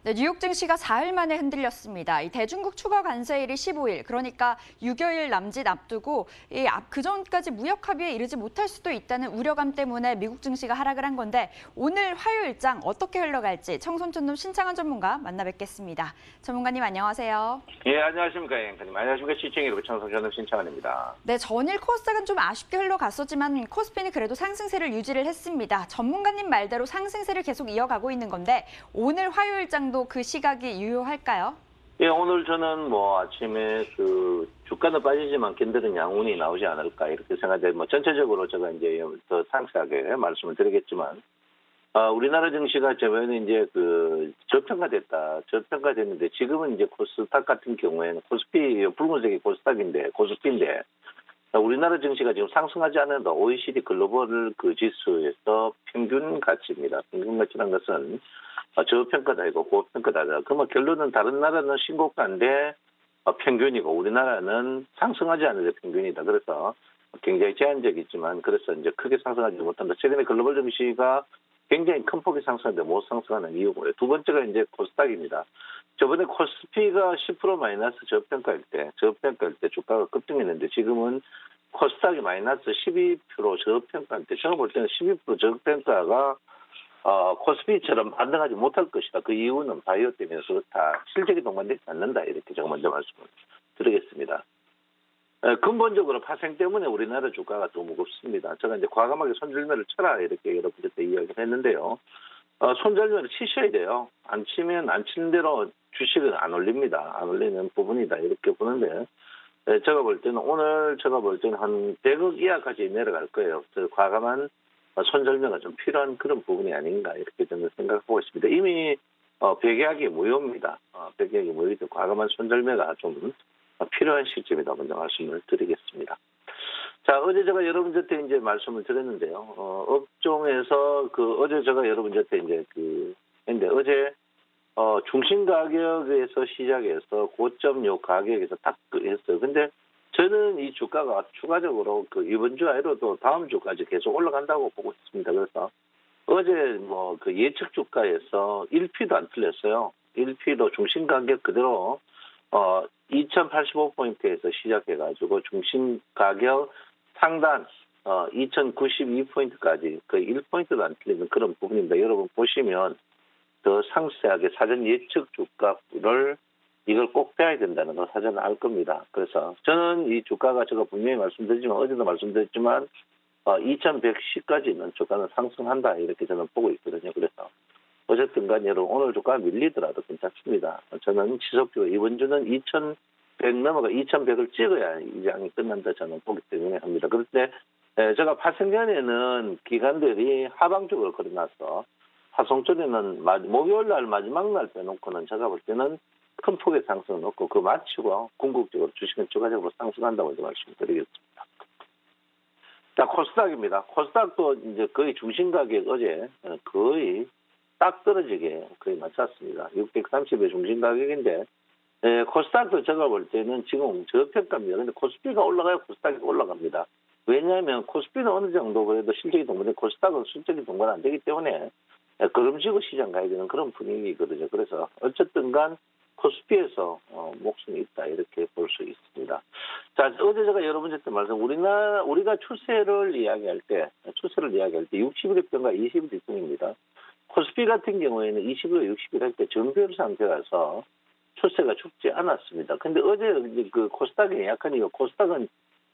네, 뉴욕 증시가 4일 만에 흔들렸습니다. 이 대중국 추가 관세일이 15일, 그러니까 6여일 남짓 앞두고 그 전까지 무역 합의에 이르지 못할 수도 있다는 우려감 때문에 미국 증시가 하락을 한 건데 오늘 화요일장 어떻게 흘러갈지 청손촌놈 신창환 전문가 만나 뵙겠습니다. 전문가님 안녕하세요. 예, 안녕하십니까, 앵커님. 안녕하십니까, 시청자 여러분, 청손촌놈 신창환입니다. 네, 전일 코스닥은 좀 아쉽게 흘러갔었지만 코스피는 그래도 상승세를 유지를 했습니다. 전문가님 말대로 상승세를 계속 이어가고 있는 건데 오늘 화요일장도 그 시각이 유효할까요? 예, 오늘 저는 아침에 주가는 빠지지만 견디는 양운이 나오지 않을까 이렇게 생각해요. 전체적으로 제가 이제 더 상세하게 말씀을 드리겠지만, 우리나라 증시가 저번에 이제 저평가됐다. 저평가됐는데 지금은 이제 코스닥 같은 경우에는 코스피, 붉은색이 코스피인데, 우리나라 증시가 지금 상승하지 않는다. OECD 글로벌 지수에서 평균 가치입니다. 평균 가치라는 것은 저평가다 이고 고평가다. 그러면 결론은 다른 나라는 신고가인데 평균이고 우리나라는 상승하지 않는데 평균이다. 그래서 굉장히 제한적이지만 그래서 이제 크게 상승하지 못한다. 최근에 글로벌 증시가 굉장히 큰 폭이 상승하는데 못 상승하는 이유고요. 두 번째가 이제 코스닥입니다. 저번에 코스피가 10% 마이너스 저평가일 때 주가가 급등했는데 지금은 코스닥이 마이너스 12% 저평가일 때 제가 볼 때는 12% 저평가가 코스피처럼 반등하지 못할 것이다. 그 이유는 바이오 때문에 그렇다. 실적이 동반되지 않는다. 이렇게 제가 먼저 말씀을 드리겠습니다. 근본적으로 파생 때문에 우리나라 주가가 더 무겁습니다. 제가 이제 과감하게 손절매를 쳐라 이렇게 여러분들한테 이야기를 했는데요. 손절매를 치셔야 돼요. 안 치면 안 치는 대로 주식은 안 올립니다. 안 올리는 부분이다. 이렇게 보는데 제가 볼 때는 오늘 한 100억 이하까지 내려갈 거예요. 그래서 과감한 손절매가 좀 필요한 그런 부분이 아닌가 이렇게 저는 생각하고 있습니다. 이미 백약이 무효입니다. 백약이 무효이기 과감한 손절매가 좀 필요한 시점이다 먼저 말씀을 드리겠습니다. 자, 어제 제가 여러분한테 이제 말씀을 드렸는데요. 업종에서 어제 제가 여러분한테 이제 근데 어제 중심 가격에서 시작해서 고점 요 가격에서 딱 했어요. 근데 저는 이 주가가 추가적으로 이번 주 아니로도 다음 주까지 계속 올라간다고 보고 있습니다. 그래서 어제 예측 주가에서 1P도 안 틀렸어요. 1P도 중심 가격 그대로 2085포인트에서 시작해가지고 중심 가격 상단 2092포인트까지 거의 1포인트도 안 틀리는 그런 부분입니다. 여러분 보시면 더 상세하게 사전 예측 주가를 이걸 꼭 빼야 된다는 걸 사전에 알 겁니다. 그래서 저는 이 주가가 제가 분명히 말씀드리지만 어제도 말씀드렸지만 2110까지는 주가는 상승한다 이렇게 저는 보고 있거든요. 그래서 어쨌든 간에 여러분 오늘 주가가 밀리더라도 괜찮습니다. 저는 지속적으로 이번 주는 2100 넘어가 2100을 찍어야 이 장이 끝난다 저는 보기 때문에 합니다. 그런데 제가 파생전에는 기관들이 하방적으로 걸어놔서 화성전에는 목요일 날 마지막 날 빼놓고는 제가 볼 때는 큰 폭의 상승은 없고 마치고 궁극적으로 주식은 추가적으로 상승한다고 말씀드리겠습니다. 자, 코스닥입니다. 코스닥도 이제 거의 중심 가격 어제 거의 딱 떨어지게 거의 맞췄습니다. 630의 중심 가격인데 코스닥도 제가 볼 때는 지금 저평가입니다. 근데 코스피가 올라가야 코스닥이 올라갑니다. 왜냐하면 코스피는 어느 정도 그래도 실적이 동반돼 코스닥은 실적이 동반 안 되기 때문에 걸음지고 시장 가야 되는 그런 분위기거든요. 그래서 어쨌든 간 코스피에서 목숨이 있다 이렇게 볼 수 있습니다. 자, 어제 제가 여러분한테 우리가 추세를 이야기할 때 60일 평가 20일 뒷등입니다. 코스피 같은 경우에는 20일, 60일 할 때 정배열 상태라서 추세가 죽지 않았습니다. 근데 어제 코스닥이 약한 이유 코스닥은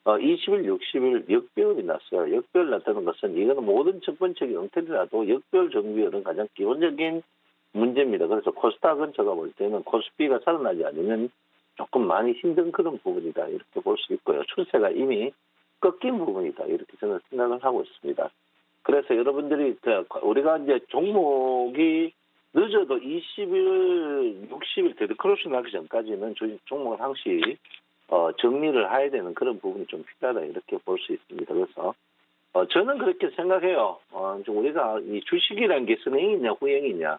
20일, 60일 역배열이 났어요. 역배열 났다는 것은 이거는 모든 첫 번째 형태라도 역배열 정배열은 가장 기본적인 문제입니다. 그래서 코스닥은 제가 볼 때는 코스피가 살아나지 않으면 조금 많이 힘든 그런 부분이다 이렇게 볼 수 있고요. 추세가 이미 꺾인 부분이다 이렇게 저는 생각을 하고 있습니다. 그래서 여러분들이 우리가 이제 종목이 늦어도 20일, 60일 데드크로스 나기 전까지는 종목을 항시 정리를 해야 되는 그런 부분이 좀 필요하다 이렇게 볼 수 있습니다. 그래서 저는 그렇게 생각해요. 우리가 이 주식이라는 게 선행이냐 후행이냐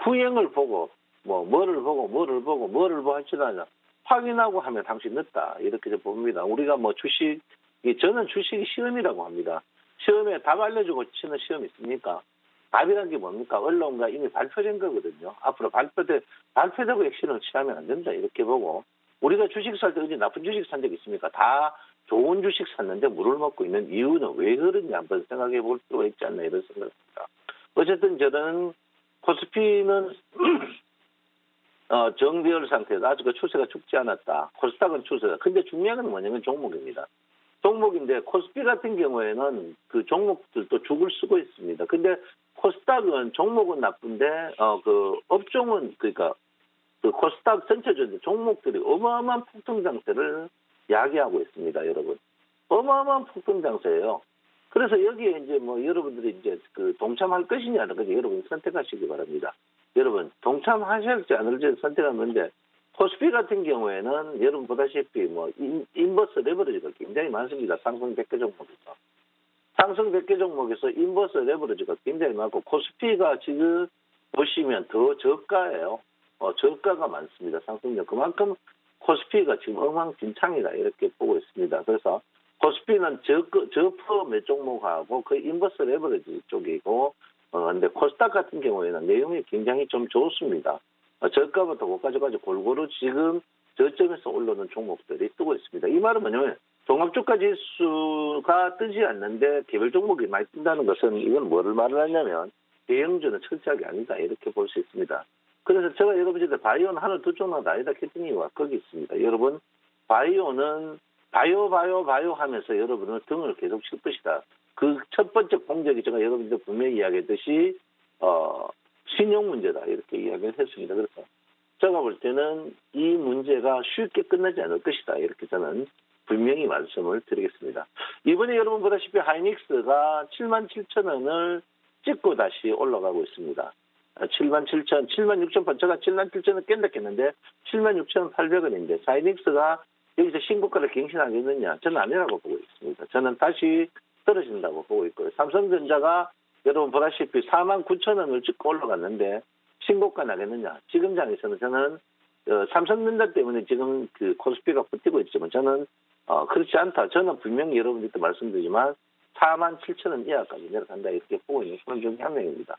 후행을 보고 뭐를 보고 할줄 아냐 확인하고 하면 당신 늦다. 이렇게 좀 봅니다. 우리가 뭐 저는 주식이 시험이라고 합니다. 시험에 답 알려주고 치는 시험이 있습니까? 답이란 게 뭡니까? 언론과 이미 발표된 거거든요. 앞으로 발표되고 액션을 취하면 안 된다. 이렇게 보고. 우리가 주식 살 때 어디 나쁜 주식 산 적 있습니까? 다 좋은 주식 샀는데 물을 먹고 있는 이유는 왜 그런지 한번 생각해 볼 필요가 있지 않나 이런 생각입니다. 어쨌든 저는 코스피는 정배열 상태에서 아직 그 추세가 죽지 않았다. 코스닥은 추세다. 근데 중요한 건 뭐냐면 종목입니다. 종목인데 코스피 같은 경우에는 그 종목들도 죽을 쓰고 있습니다. 근데 코스닥은 종목은 나쁜데 그 업종은 그러니까 그 코스닥 전체적인 종목들이 어마어마한 폭등 장세를 야기하고 있습니다, 여러분. 어마어마한 폭등 장세예요. 그래서 여기에 이제 뭐 여러분들이 이제 그 동참할 것이냐, 그지 여러분 선택하시기 바랍니다. 여러분 동참하실지 않을지 선택하는 건데 코스피 같은 경우에는 여러분 보다시피 뭐 인버스 레버리지가 굉장히 많습니다. 상승 100개 종목에서. 상승 100개 종목에서 인버스 레버리지가 굉장히 많고 코스피가 지금 보시면 더 저가예요. 저가가 많습니다. 상승률. 그만큼 코스피가 지금 엉망진창이다 이렇게 보고 있습니다. 그래서 코스피는 저퍼 몇 종목하고 그 인버스 레버리지 쪽이고 근데 코스닥 같은 경우에는 내용이 굉장히 좀 좋습니다. 저가부터 고가까지 골고루 지금 저점에서 올라오는 종목들이 뜨고 있습니다. 이 말은 뭐냐면 종합주가 지수가 뜨지 않는데 개별 종목이 많이 뜬다는 것은 이건 뭐를 말을 하냐면 대형주는 철저하게 아니다 이렇게 볼 수 있습니다. 그래서 제가 여러분들한테 바이오는 하나 두 종목 아니다 했던 이유가 거기 있습니다. 여러분 바이오는 바이오 하면서 여러분은 등을 계속 칠 것이다. 그 첫 번째 공적이 제가 여러분들 분명히 이야기했듯이 신용 문제다 이렇게 이야기를 했습니다. 그래서 제가 볼 때는 이 문제가 쉽게 끝나지 않을 것이다 이렇게 저는 분명히 말씀을 드리겠습니다. 이번에 여러분 보다시피 하이닉스가 77,000원을 찍고 다시 올라가고 있습니다. 76,000원, 제가 77,000원 깬다 했는데 76,800원인데 하이닉스가 여기서 신고가를 갱신하겠느냐? 저는 아니라고 보고 있습니다. 저는 다시 떨어진다고 보고 있고요. 삼성전자가 여러분 보다시피 49,000원을 찍고 올라갔는데 신고가 나겠느냐? 지금 장에서는 저는 삼성전자 때문에 지금 그 코스피가 버티고 있지만 저는 그렇지 않다. 저는 분명히 여러분들께 말씀드리지만 47,000원 이하까지 내려간다 이렇게 보고 있는 사람 중에 한 명입니다.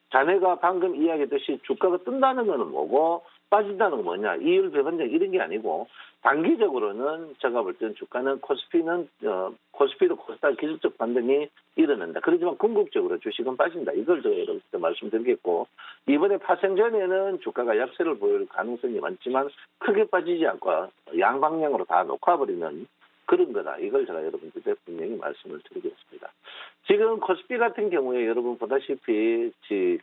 자네가 방금 이야기했듯이 주가가 뜬다는 거는 뭐고 빠진다는 건 뭐냐. 이율 배반적 이런 게 아니고 단기적으로는 제가 볼 때는 주가는 코스피도 코스닥 기술적 반등이 일어난다. 그렇지만 궁극적으로 주식은 빠진다. 이걸 제가 여러분께 말씀드리겠고 이번에 파생 전에는 주가가 약세를 보일 가능성이 많지만 크게 빠지지 않고 양방향으로 다 녹아버리는 그런 거다. 이걸 제가 여러분들께 분명히 말씀을 드리겠습니다. 지금 코스피 같은 경우에 여러분 보다시피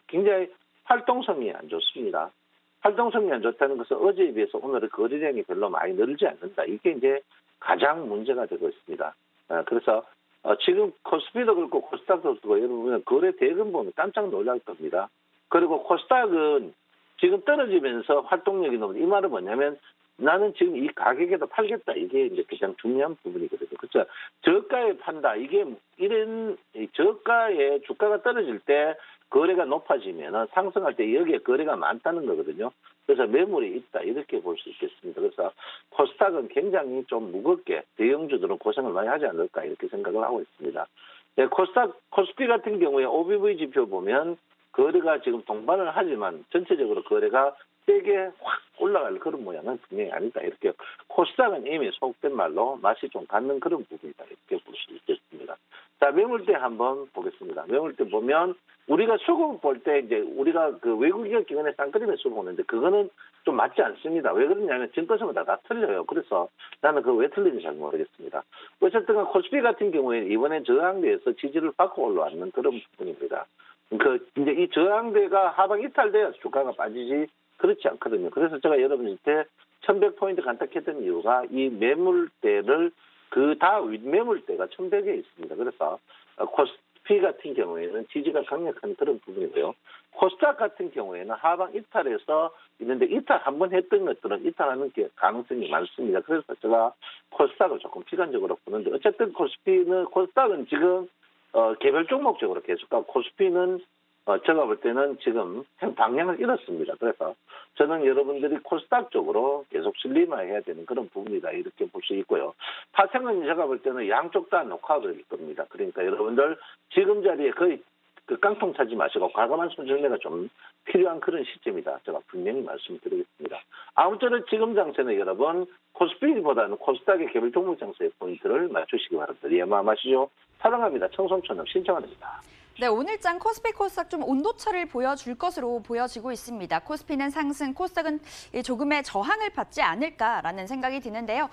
굉장히 활동성이 안 좋습니다. 활동성이 안 좋다는 것은 어제에 비해서 오늘의 거래량이 별로 많이 늘지 않는다. 이게 이제 가장 문제가 되고 있습니다. 그래서 지금 코스피도 그렇고 코스닥도 그렇고 여러분 거래 대금 보면 깜짝 놀랄 겁니다. 그리고 코스닥은 지금 떨어지면서 활동력이 너무 이 말은 뭐냐면 나는 지금 이 가격에도 팔겠다. 이게 이제 가장 중요한 부분이거든요. 그렇죠. 저가에 판다. 이게 이런 저가에 주가가 떨어질 때 거래가 높아지면 상승할 때 여기에 거래가 많다는 거거든요. 그래서 매물이 있다. 이렇게 볼 수 있겠습니다. 그래서 코스닥은 굉장히 좀 무겁게 대형주들은 고생을 많이 하지 않을까 이렇게 생각을 하고 있습니다. 네, 코스피 같은 경우에 OBV 지표 보면 거래가 지금 동반을 하지만 전체적으로 거래가 세게 확 올라갈 그런 모양은 분명히 아니다. 이렇게 코스닥은 이미 속된 말로 맛이 좀 갖는 그런 부분이다. 이렇게 볼 수 있겠습니다. 자, 매물대 한번 보겠습니다. 매물대 보면 우리가 수급 볼 때 이제 우리가 그 외국기업 기관의 쌍끌림에 수급 보는데 그거는 좀 맞지 않습니다. 왜 그러냐면 증권사마다 다 틀려요. 그래서 나는 그거 왜 틀린지 잘 모르겠습니다. 어쨌든 코스피 같은 경우에는 이번에 저항대에서 지지를 받고 올라왔는 그런 부분입니다. 이제 이 저항대가 하방 이탈돼야 주가가 빠지지 그렇지 않거든요. 그래서 제가 여러분한테 1100포인트 간택했던 이유가 이 매물대를 윗매물대가 1100에 있습니다. 그래서 코스피 같은 경우에는 지지가 강력한 그런 부분이고요. 코스닥 같은 경우에는 하방 이탈해서 있는데 이탈 한번 했던 것들은 이탈하는 가능성이 많습니다. 그래서 제가 코스닥을 조금 비관적으로 보는데 어쨌든 코스닥은 지금 개별 종목적으로 계속 가고 코스피는 제가 볼 때는 지금 방향을 잃었습니다. 그래서 저는 여러분들이 코스닥 쪽으로 계속 슬림화해야 되는 그런 부분이다 이렇게 볼 수 있고요. 파생은 제가 볼 때는 양쪽 다 녹화될 겁니다. 그러니까 여러분들 지금 자리에 거의 그 깡통 차지 마시고 과감한 손절매가 좀 필요한 그런 시점이다. 제가 분명히 말씀드리겠습니다. 아무쪼록 지금 장세는 여러분 코스피보다는 코스닥의 개별 종목 장세의 포인트를 맞추시기 바랍니다. 예, 마시죠. 사랑합니다. 청송천업 신청합니다. 네, 오늘장 코스피 코스닥 좀 온도차를 보여줄 것으로 보여지고 있습니다. 코스피는 상승, 코스닥은 조금의 저항을 받지 않을까라는 생각이 드는데요.